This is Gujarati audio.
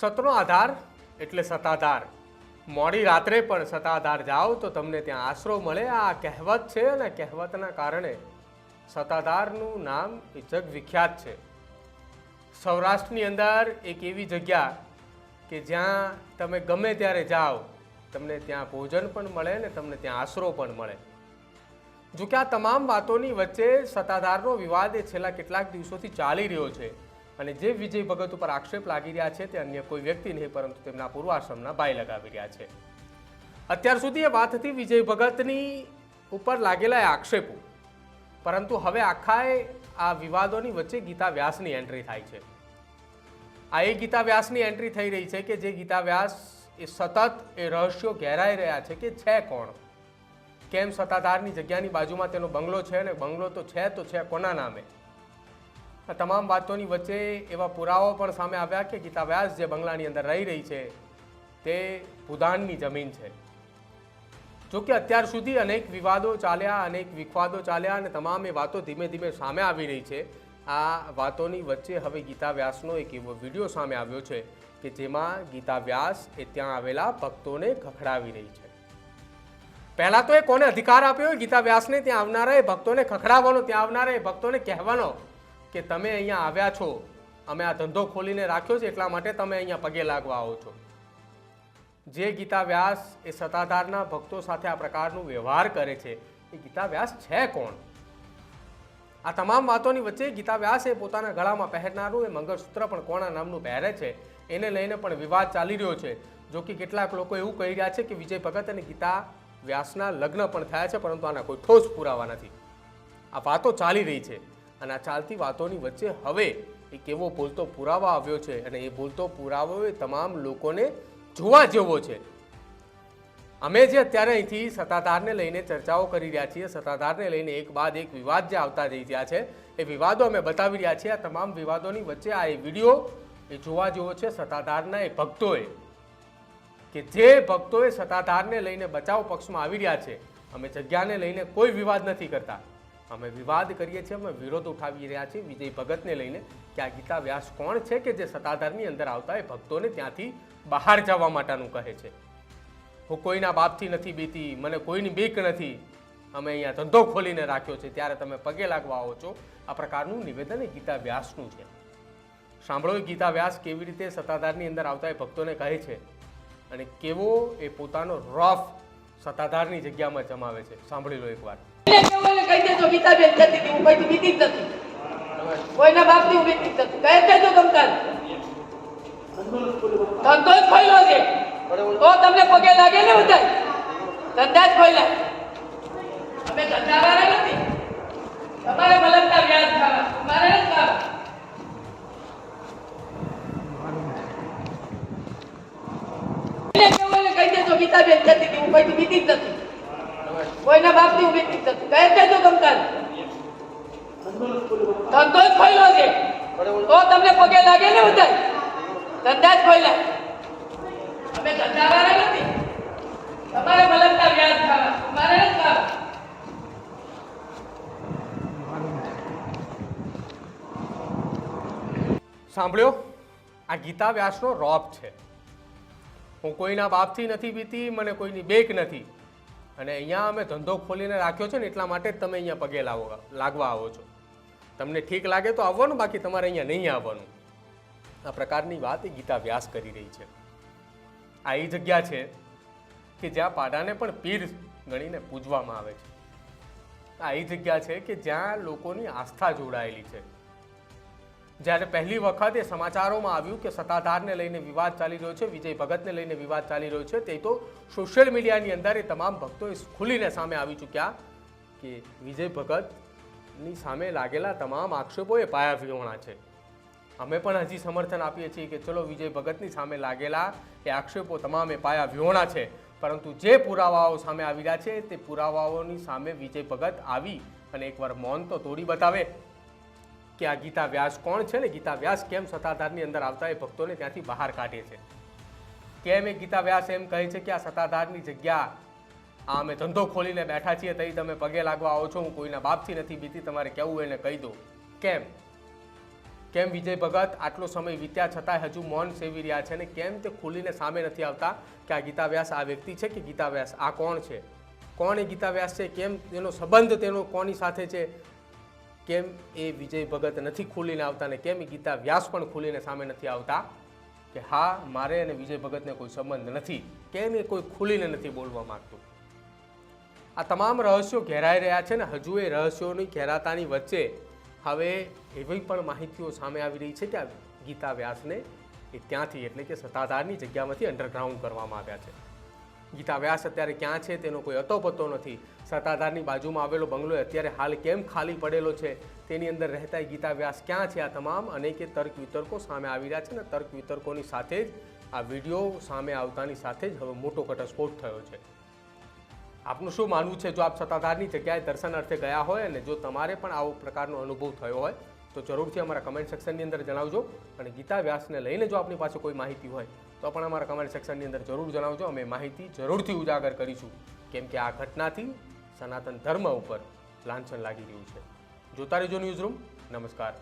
સતનો આધાર એટલે સત્તાધાર. મોડી રાત્રે પણ સત્તાધાર જાઓ તો તમને ત્યાં આશરો મળે. આ કહેવત છે અને કહેવતના કારણે સત્તાધારનું નામ એ જગ વિખ્યાત છે. સૌરાષ્ટ્રની અંદર એક એવી જગ્યા કે જ્યાં તમે ગમે ત્યારે જાઓ તમને ત્યાં ભોજન પણ મળે ને તમને ત્યાં આશરો પણ મળે. જો કે આ તમામ વાતોની વચ્ચે સત્તાધારનો વિવાદ એ છેલ્લા કેટલાક દિવસોથી ચાલી રહ્યો છે અને જે વિજય ભગત ઉપર આક્ષેપ લાગી રહ્યા છે તે અન્ય કોઈ વ્યક્તિ નહીં પરંતુ તેમના પૂર્વાશ્રમના ભાઈ લગાવી રહ્યા છે. અત્યાર સુધી એ વાત હતી વિજય ભગતની ઉપર લાગેલા આક્ષેપો, પરંતુ હવે આખા આ વિવાદોની વચ્ચે ગીતા વ્યાસની એન્ટ્રી થાય છે. આ એ ગીતા વ્યાસની એન્ટ્રી થઈ રહી છે કે જે ગીતા વ્યાસ એ સતત એ રહસ્યો ઘેરાઈ રહ્યા છે કે છે કોણ, કેમ સત્તાધારની જગ્યાની બાજુમાં તેનો બંગલો છે અને બંગલો તો છે કોના નામે. આ તમામ વાતોની વચ્ચે એવા પુરાવાઓ પણ સામે આવ્યા કે ગીતા વ્યાસ જે બંગલાની અંદર રહી રહી છે તે ભૂદાનની જમીન છે. જોકે અત્યાર સુધી અનેક વિવાદો ચાલ્યા, અનેક વિખવાદો ચાલ્યા અને તમામ એ વાતો ધીમે ધીમે સામે આવી રહી છે. આ વાતોની વચ્ચે હવે ગીતા વ્યાસનો એક એવો વિડીયો સામે આવ્યો છે કે જેમાં ગીતા વ્યાસ એ ત્યાં આવેલા ભક્તોને ખખડાવી રહી છે. પહેલા તો એ કોને અધિકાર આપ્યો ગીતા વ્યાસને ત્યાં આવનારા એ ભક્તોને ખખડાવવાનો, ત્યાં આવનારા એ ભક્તોને કહેવાનો કે તમે અહીંયા આવ્યા છો, અમે આ ધંધો ખોલીને રાખ્યો છે એટલા માટે તમે અહીંયા પગે લાગવા આવો છો. જે ગીતા વ્યાસ એ સત્તાધારના ભક્તો સાથે આ પ્રકારનું વ્યવહાર કરે છે એ ગીતા વ્યાસ છે કોણ? આ તમામ વાતોની વચ્ચે ગીતા વ્યાસ એ પોતાના ગળામાં પહેરનારું એ મંગળસૂત્ર પણ કોના નામનું પહેરે છે એને લઈને પણ વિવાદ ચાલી રહ્યો છે. જો કે કેટલાક લોકો એવું કહી રહ્યા છે કે વિજય ભગત અને ગીતા વ્યાસના લગ્ન પણ થયા છે, પરંતુ આના કોઈ ઠોસ પુરાવા નથી. આ વાતો ચાલી રહી છે અને આ ચાલતી વાતોની વચ્ચે હવે એક એવો બોલતો પુરાવો આવ્યો છે અને એ બોલતો પુરાવો એ તમામ લોકોને જોવા જેવો છે. અમે જે અત્યારે અહીંથી સત્તાધારને લઈને ચર્ચાઓ કરી રહ્યા છીએ, સત્તાધારને લઈને એક બાદ એક વિવાદ જે આવતા જઈ રહ્યા છે એ વિવાદો અમે બતાવી રહ્યા છીએ. આ તમામ વિવાદોની વચ્ચે આ એ વિડીયો એ જોવા જેવો છે સત્તાધારના એ ભક્તોએ, કે જે ભક્તોએ સત્તાધારને લઈને બચાવ પક્ષમાં આવી રહ્યા છે. અમે જગ્યાને લઈને કોઈ વિવાદ નથી કરતા, અમે વિવાદ કરીએ છીએ, અમે વિરોધ ઉઠાવી રહ્યા છીએ વિજય ભગતને લઈને કે આ ગીતા વ્યાસ કોણ છે કે જે સત્તાધારની અંદર આવતા એ ભક્તોને ત્યાંથી બહાર જવા માટેનું કહે છે. હું કોઈના બાપથી નથી બીતી, મને કોઈની બીક નથી, અમે અહીંયા ધંધો ખોલીને રાખ્યો છે ત્યારે તમે પગે લાગવા આવો છો. આ પ્રકારનું નિવેદન એ ગીતા વ્યાસનું છે. સાંભળો એ ગીતા વ્યાસ કેવી રીતે સત્તાધારની અંદર આવતા એ ભક્તોને કહે છે અને કેવો એ પોતાનો રોફ સત્તાધારની જગ્યામાં જમાવે છે. સાંભળી લો એકવાર. કહી દેજો ગીતાબેન જતી હતી, હું કોઈથી બીતી જ નથી, કોઈના બાપથી હું બીતી જ નથી. કહી દેજો તમતાર ધંધો જ ખોલ્યો છે તો તમને પગે લાગે ને બધા ધંધા જ ખોલ્યા. અમે ધંધાવાળા નથી, તમારે મલકતા વ્યાજ ખાવા, અમારે નથી ખાવા. કહી દેજો ગીતાબેન જતી હતી, હું કોઈથી બીતી જ નથી, કોઈના બાપથી હું બીતી જ નથી. કહી દેજો તમતાર ધંધો જ ખોલ્યો છે તો તમને પગે લાગે ને બધા ધંધા જ ખોલ્યા. અમે ધંધાવાળા નથી, તમારે મલકતા વ્યાજ ખાવા, અમારે નથી ખાવા. સાંભળ્યો, આ ગીતા વ્યાસનો રોપ છે. હું કોઈના બાપથી નથી બીતી, મને કોઈની બેક નથી અને અહીંયા અમે ધંધો ખોલીને રાખ્યો છે ને એટલા માટે જ તમે અહીંયા પગે લાગવા આવો છો. તમને ઠીક લાગે તો આવવાનું, બાકી તમારે અહીંયા નહીં આવવાનું. આ પ્રકારની વાત એ ગીતા વ્યાસ કરી રહી છે. આ એ જગ્યા છે કે જ્યાં પાડાને પણ પીર ગણીને પૂજવામાં આવે છે. આ એ જગ્યા છે કે જ્યાં લોકોની આસ્થા જોડાયેલી છે. જ્યારે પહેલી વખત એ સમાચારોમાં આવ્યું કે સત્તાધારને લઈને વિવાદ ચાલી રહ્યો છે, વિજય ભગતને લઈને વિવાદ ચાલી રહ્યો છે, તે તો સોશિયલ મીડિયાની અંદર એ તમામ ભક્તો ખુલીને સામે આવી ચૂક્યા કે વિજય ભગતની સામે લાગેલા તમામ આક્ષેપો એ પાયા વિહોણા છે. અમે પણ હજી સમર્થન આપીએ છીએ કે ચલો વિજય ભગતની સામે લાગેલા એ આક્ષેપો તમામ એ પાયા વિહોણા છે, પરંતુ જે પુરાવાઓ સામે આવી રહ્યા છે તે પુરાવાઓની સામે વિજય ભગત આવી અને એકવાર મૌન તો તોડી બતાવે કે આ ગીતા વ્યાસ કોણ છે ને ગીતા વ્યાસ કેમ સત્તાધારની અંદર આવતા એ ભક્તોને ત્યાંથી બહાર કાઢે છે. કેમ એ ગીતા વ્યાસ એમ કહે છે કે આ સત્તાધારની જગ્યા આ અમે ધંધો ખોલીને બેઠા છીએ તઈ તમે પગે લાગવા આવો છો, હું કોઈના બાપથી નથી બીતી, તમારે કહેવું એને કહી દો. કેમ કેમ વિજય ભગત આટલો સમય વીત્યા છતાં હજુ મૌન સેવી રહ્યા છે અને કેમ તે ખુલીને સામે નથી આવતા કે આ ગીતા વ્યાસ આ વ્યક્તિ છે કે ગીતા વ્યાસ આ કોણ છે, કોણ એ ગીતા વ્યાસ છે, કેમ તેનો સંબંધ તેનો કોની સાથે છે, કેમ એ વિજય ભગત નથી ખુલીને આવતા અને કેમ એ ગીતા વ્યાસ પણ ખુલીને સામે નથી આવતા કે હા મારે અને વિજય ભગતને કોઈ સંબંધ નથી, કેમ એ કોઈ ખુલીને નથી બોલવા માંગતું. આ તમામ રહસ્યો ઘેરાઈ રહ્યા છે ને હજુ એ રહસ્યોની ઘેરાતાની વચ્ચે હવે એવી પણ માહિતીઓ સામે આવી રહી છે કે આ ગીતા વ્યાસને એ ત્યાંથી એટલે કે સત્તાધારની જગ્યામાંથી અંડરગ્રાઉન્ડ કરવામાં આવ્યા છે. ગીતા વ્યાસ અત્યારે ક્યાં છે તેનો કોઈ અતોપતો નથી. સત્તાધારની બાજુમાં આવેલો બંગલો અત્યારે હાલ કેમ ખાલી પડેલો છે, તેની અંદર રહેતા ગીતા વ્યાસ ક્યાં છે, આ તમામ અનેકે તર્ક વિતર્કો સામે આવી રહ્યા છે ને તર્ક વિતર્કોની સાથે જ આ વિડીયો સામે આવતાની સાથે જ હવે મોટો ઘટસ્ફોટ થયો છે. આપનું શું માનવું છે? જો આપ સત્તાધારની જગ્યાએ દર્શન અર્થે ગયા હોય અને જો તમારે પણ આવો પ્રકારનો અનુભવ થયો હોય તો જરૂરથી અમારા કમેન્ટ સેક્શનની અંદર જણાવજો. અને ગીતા વ્યાસને લઈને જો આપની પાસે કોઈ માહિતી હોય તો પણ અમારા કમેન્ટ સેક્શનની અંદર જરૂર જણાવજો. અમે માહિતી જરૂરથી ઉજાગર કરીશું, કેમ કે આ ઘટનાથી સનાતન ધર્મ ઉપર લાંછન લાગી રહ્યું છે. જોતા રહેજો ન્યૂઝરૂમ. નમસ્કાર.